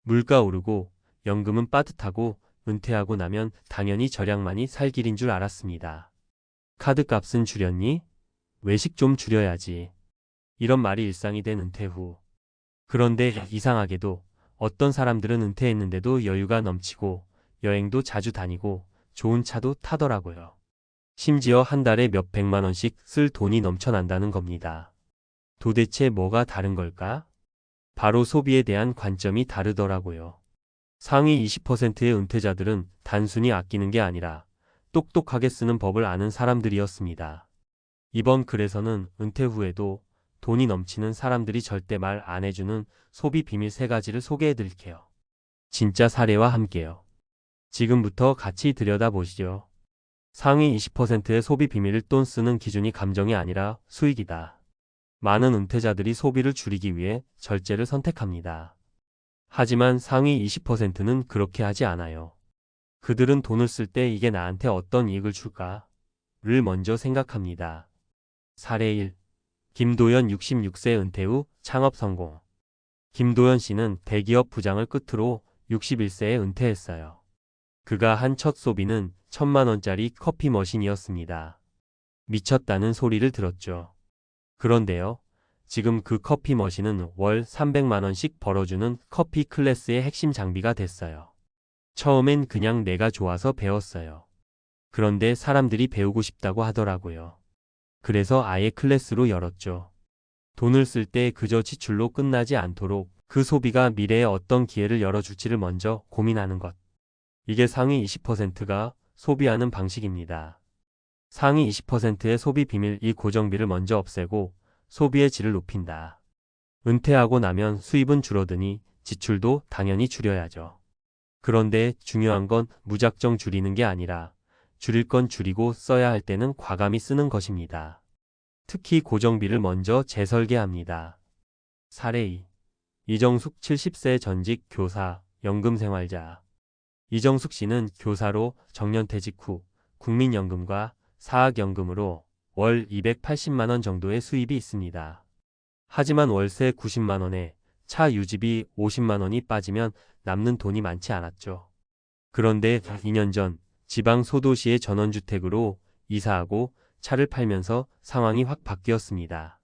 물가 오르고 연금은 빠듯하고 은퇴하고 나면 당연히 절약만이 살 길인 줄 알았습니다. 카드값은 줄였니? 외식 좀 줄여야지. 이런 말이 일상이 된 은퇴 후. 그런데 이상하게도 어떤 사람들은 은퇴했는데도 여유가 넘치고 여행도 자주 다니고 좋은 차도 타더라고요. 심지어 한 달에 몇 백만 원씩 쓸 돈이 넘쳐난다는 겁니다. 도대체 뭐가 다른 걸까? 바로 소비에 대한 관점이 다르더라고요. 상위 20%의 은퇴자들은 단순히 아끼는 게 아니라 똑똑하게 쓰는 법을 아는 사람들이었습니다. 이번 글에서는 은퇴 후에도 돈이 넘치는 사람들이 절대 말 안 해주는 소비 비밀 3가지를 소개해 드릴게요. 진짜 사례와 함께요. 지금부터 같이 들여다보시죠. 상위 20%의 소비 비밀을 돈 쓰는 기준이 감정이 아니라 수익이다. 많은 은퇴자들이 소비를 줄이기 위해 절제를 선택합니다. 하지만 상위 20%는 그렇게 하지 않아요. 그들은 돈을 쓸 때 이게 나한테 어떤 이익을 줄까?를 먼저 생각합니다. 사례 1. 김도연 66세 은퇴 후 창업 성공. 김도연 씨는 대기업 부장을 끝으로 61세에 은퇴했어요. 그가 한 첫 소비는 1,000만 원짜리 커피 머신이었습니다. 미쳤다는 소리를 들었죠. 그런데요. 지금 그 커피 머신은 월 300만 원씩 벌어주는 커피 클래스의 핵심 장비가 됐어요. 처음엔 그냥 내가 좋아서 배웠어요. 그런데 사람들이 배우고 싶다고 하더라고요. 그래서 아예 클래스로 열었죠. 돈을 쓸 때 그저 지출로 끝나지 않도록 그 소비가 미래에 어떤 기회를 열어줄지를 먼저 고민하는 것. 이게 상위 20%가 소비하는 방식입니다. 상위 20%의 소비 비밀. 이 고정비를 먼저 없애고 소비의 질을 높인다. 은퇴하고 나면 수입은 줄어드니 지출도 당연히 줄여야죠. 그런데 중요한 건 무작정 줄이는 게 아니라 줄일 건 줄이고 써야 할 때는 과감히 쓰는 것입니다. 특히 고정비를 먼저 재설계합니다. 사례 2. 이정숙 70세 전직 교사, 연금생활자. 이정숙 씨는 교사로 정년퇴직 후 국민연금과 사학연금으로 월 280만 원 정도의 수입이 있습니다. 하지만 월세 90만 원에 차 유지비 50만 원이 빠지면 남는 돈이 많지 않았죠. 그런데 2년 전 지방 소도시의 전원주택으로 이사하고 차를 팔면서 상황이 확 바뀌었습니다.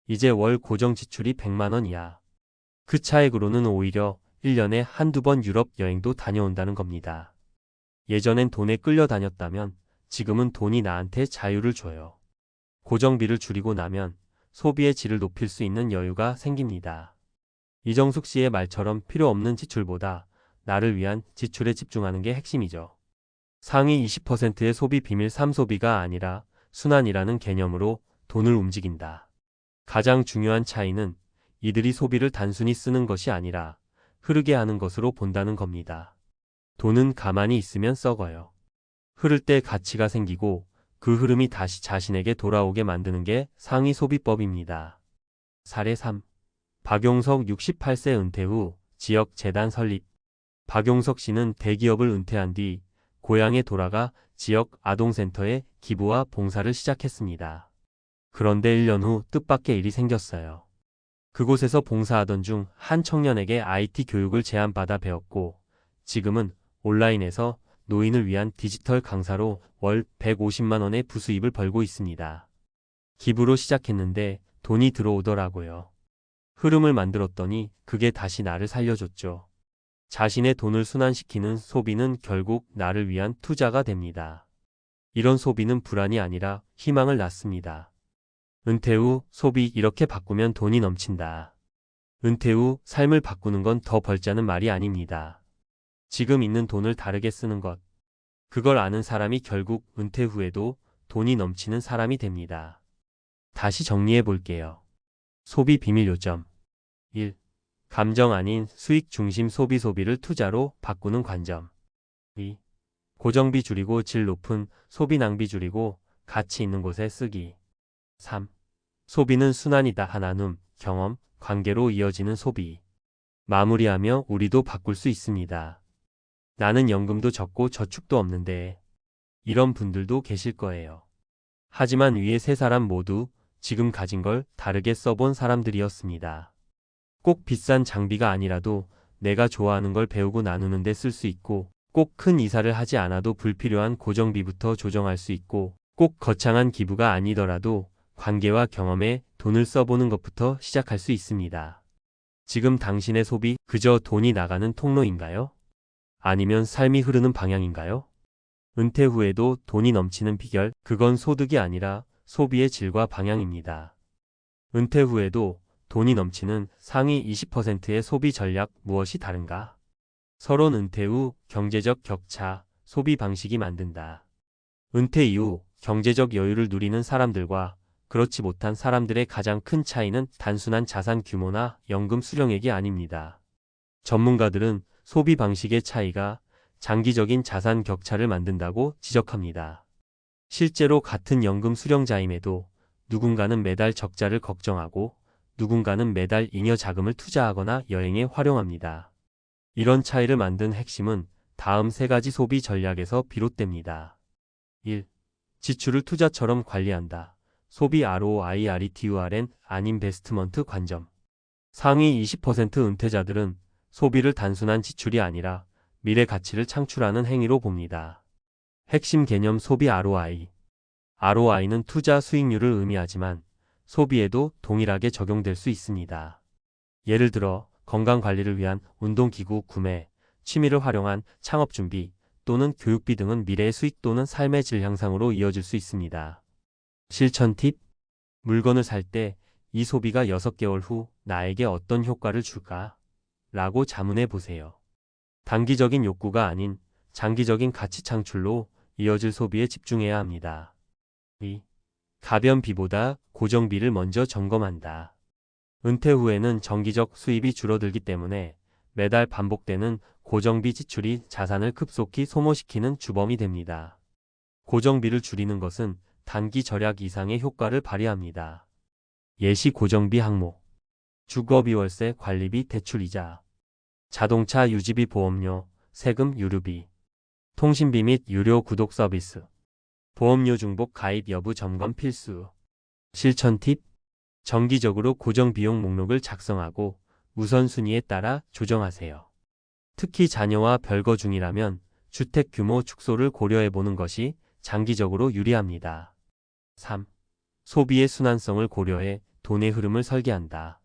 이제 월 고정 지출이 100만 원 이하. 그 차액으로는 오히려 1년에 한두 번 유럽 여행도 다녀온다는 겁니다. 예전엔 돈에 끌려다녔다면 지금은 돈이 나한테 자유를 줘요. 고정비를 줄이고 나면 소비의 질을 높일 수 있는 여유가 생깁니다. 이정숙 씨의 말처럼 필요 없는 지출보다 나를 위한 지출에 집중하는 게 핵심이죠. 상위 20%의 소비 비밀. 3. 소비가 아니라 순환이라는 개념으로 돈을 움직인다. 가장 중요한 차이는 이들이 소비를 단순히 쓰는 것이 아니라 흐르게 하는 것으로 본다는 겁니다. 돈은 가만히 있으면 썩어요. 흐를 때 가치가 생기고 그 흐름이 다시 자신에게 돌아오게 만드는 게 상위 소비법입니다. 사례 3. 박용석 68세 은퇴 후 지역 재단 설립. 박용석 씨는 대기업을 은퇴한 뒤 고향에 돌아가 지역 아동센터에 기부와 봉사를 시작했습니다. 그런데 1년 후 뜻밖의 일이 생겼어요. 그곳에서 봉사하던 중 한 청년에게 IT 교육을 제안받아 배웠고 지금은 온라인에서 노인을 위한 디지털 강사로 월 150만 원의 부수입을 벌고 있습니다. 기부로 시작했는데 돈이 들어오더라고요. 흐름을 만들었더니 그게 다시 나를 살려줬죠. 자신의 돈을 순환시키는 소비는 결국 나를 위한 투자가 됩니다. 이런 소비는 불안이 아니라 희망을 낳습니다. 은퇴 후 소비 이렇게 바꾸면 돈이 넘친다. 은퇴 후 삶을 바꾸는 건 더 벌자는 말이 아닙니다. 지금 있는 돈을 다르게 쓰는 것. 그걸 아는 사람이 결국 은퇴 후에도 돈이 넘치는 사람이 됩니다. 다시 정리해 볼게요. 소비 비밀 요점. 1. 감정 아닌 수익 중심 소비를 투자로 바꾸는 관점. 2. 고정비 줄이고 질 높은 소비 낭비 줄이고 가치 있는 곳에 쓰기. 3. 소비는 순환이다. 나눔, 경험, 관계로 이어지는 소비. 마무리하며 우리도 바꿀 수 있습니다. 나는 연금도 적고 저축도 없는데. 이런 분들도 계실 거예요. 하지만 위에 3사람 모두 지금 가진 걸 다르게 써본 사람들이었습니다. 꼭 비싼 장비가 아니라도 내가 좋아하는 걸 배우고 나누는 데 쓸 수 있고, 꼭 큰 이사를 하지 않아도 불필요한 고정비부터 조정할 수 있고, 꼭 거창한 기부가 아니더라도 관계와 경험에 돈을 써보는 것부터 시작할 수 있습니다. 지금 당신의 소비 그저 돈이 나가는 통로인가요? 아니면 삶이 흐르는 방향인가요? 은퇴 후에도 돈이 넘치는 비결, 그건 소득이 아니라 소비의 질과 방향입니다. 은퇴 후에도 돈이 넘치는 상위 20%의 소비 전략 무엇이 다른가? 서론 은퇴 후 경제적 격차, 소비 방식이 만든다. 은퇴 이후 경제적 여유를 누리는 사람들과 그렇지 못한 사람들의 가장 큰 차이는 단순한 자산 규모나 연금 수령액이 아닙니다. 전문가들은 소비 방식의 차이가 장기적인 자산 격차를 만든다고 지적합니다. 실제로 같은 연금 수령자임에도 누군가는 매달 적자를 걱정하고 누군가는 매달 잉여 자금을 투자하거나 여행에 활용합니다. 이런 차이를 만든 핵심은 다음 세 가지 소비 전략에서 비롯됩니다. 1. 지출을 투자처럼 관리한다. 소비 ROI RETURN 안인베스트먼트 관점. 상위 20% 은퇴자들은 소비를 단순한 지출이 아니라 미래 가치를 창출하는 행위로 봅니다. 핵심 개념 소비 ROI. ROI는 투자 수익률을 의미하지만 소비에도 동일하게 적용될 수 있습니다. 예를 들어 건강관리를 위한 운동기구 구매, 취미를 활용한 창업 준비 또는 교육비 등은 미래의 수익 또는 삶의 질 향상으로 이어질 수 있습니다. 실천 팁. 물건을 살 때 이 소비가 6개월 후 나에게 어떤 효과를 줄까? 라고 자문해 보세요. 단기적인 욕구가 아닌 장기적인 가치 창출로 이어질 소비에 집중해야 합니다. 2. 가변비보다 고정비를 먼저 점검한다. 은퇴 후에는 정기적 수입이 줄어들기 때문에 매달 반복되는 고정비 지출이 자산을 급속히 소모시키는 주범이 됩니다. 고정비를 줄이는 것은 단기 절약 이상의 효과를 발휘합니다. 예시 고정비 항목. 주거비 월세 관리비 대출이자. 자동차 유지비 보험료, 세금 유류비. 통신비 및 유료 구독 서비스. 보험료 중복 가입 여부 점검 필수. 실천 팁. 정기적으로 고정 비용 목록을 작성하고 우선순위에 따라 조정하세요. 특히 자녀와 별거 중이라면 주택 규모 축소를 고려해보는 것이 장기적으로 유리합니다. 3. 소비의 순환성을 고려해 돈의 흐름을 설계한다.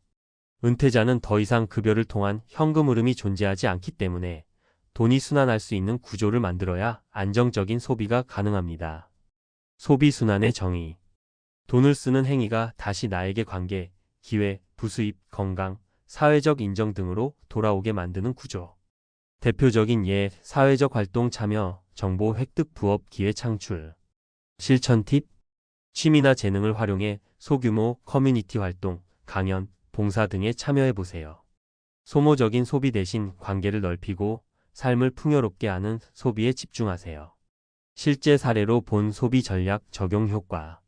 은퇴자는 더 이상 급여를 통한 현금 흐름이 존재하지 않기 때문에 돈이 순환할 수 있는 구조를 만들어야 안정적인 소비가 가능합니다. 소비 순환의 정의. 돈을 쓰는 행위가 다시 나에게 관계, 기회, 부수입, 건강, 사회적 인정 등으로 돌아오게 만드는 구조. 대표적인 예, 사회적 활동 참여, 정보 획득, 부업 기회 창출. 실천 팁. 취미나 재능을 활용해 소규모 커뮤니티 활동, 강연, 봉사 등에 참여해보세요. 소모적인 소비 대신 관계를 넓히고 삶을 풍요롭게 하는 소비에 집중하세요. 실제 사례로 본 소비 전략 적용 효과.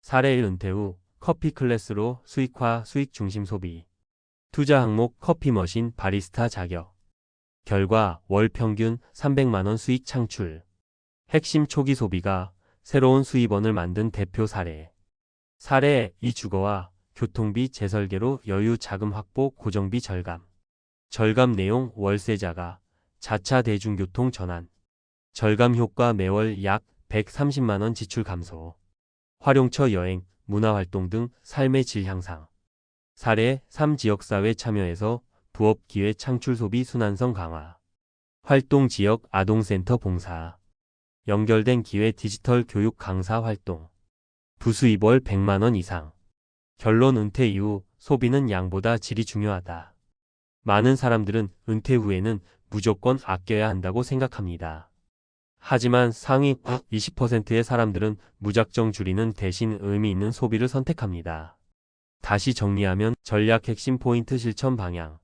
사례 1. 은퇴 후 커피 클래스로 수익화 수익 중심 소비. 투자 항목 커피 머신 바리스타 자격. 결과 월 평균 300만원 수익 창출. 핵심 초기 소비가 새로운 수입원을 만든 대표 사례. 사례 2. 주거와 교통비 재설계로 여유 자금 확보 고정비 절감. 절감 내용 월세자가 자차 대중교통 전환. 절감 효과 매월 약 130만원 지출 감소. 활용처 여행, 문화활동 등 삶의 질 향상. 사례 3. 지역사회 참여해서 부업 기회 창출 소비 순환성 강화. 활동 지역 아동센터 봉사. 연결된 기회 디지털 교육 강사 활동. 부수입 월 100만원 이상. 결론 은퇴 이후 소비는 양보다 질이 중요하다. 많은 사람들은 은퇴 후에는 무조건 아껴야 한다고 생각합니다. 하지만 상위 20%의 사람들은 무작정 줄이는 대신 의미 있는 소비를 선택합니다. 다시 정리하면 전략 핵심 포인트 실천 방향.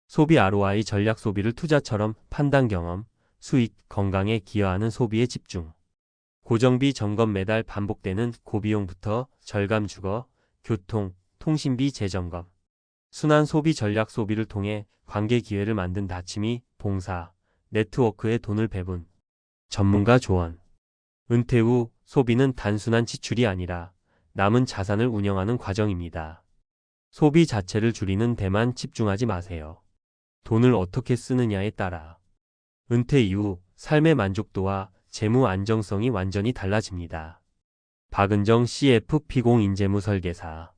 소비 ROI 전략 소비를 투자처럼 판단 경험, 수익, 건강에 기여하는 소비에 집중. 고정비 점검 매달 반복되는 고비용부터 절감 주거, 교통, 통신비 재점검. 순환 소비 전략 소비를 통해 관계 기회를 만든 다치미, 봉사, 네트워크에 돈을 배분. 전문가 조언. 은퇴 후 소비는 단순한 지출이 아니라 남은 자산을 운영하는 과정입니다. 소비 자체를 줄이는 데만 집중하지 마세요. 돈을 어떻게 쓰느냐에 따라 은퇴 이후 삶의 만족도와 재무 안정성이 완전히 달라집니다. 박은정 CFP 공인재무 설계사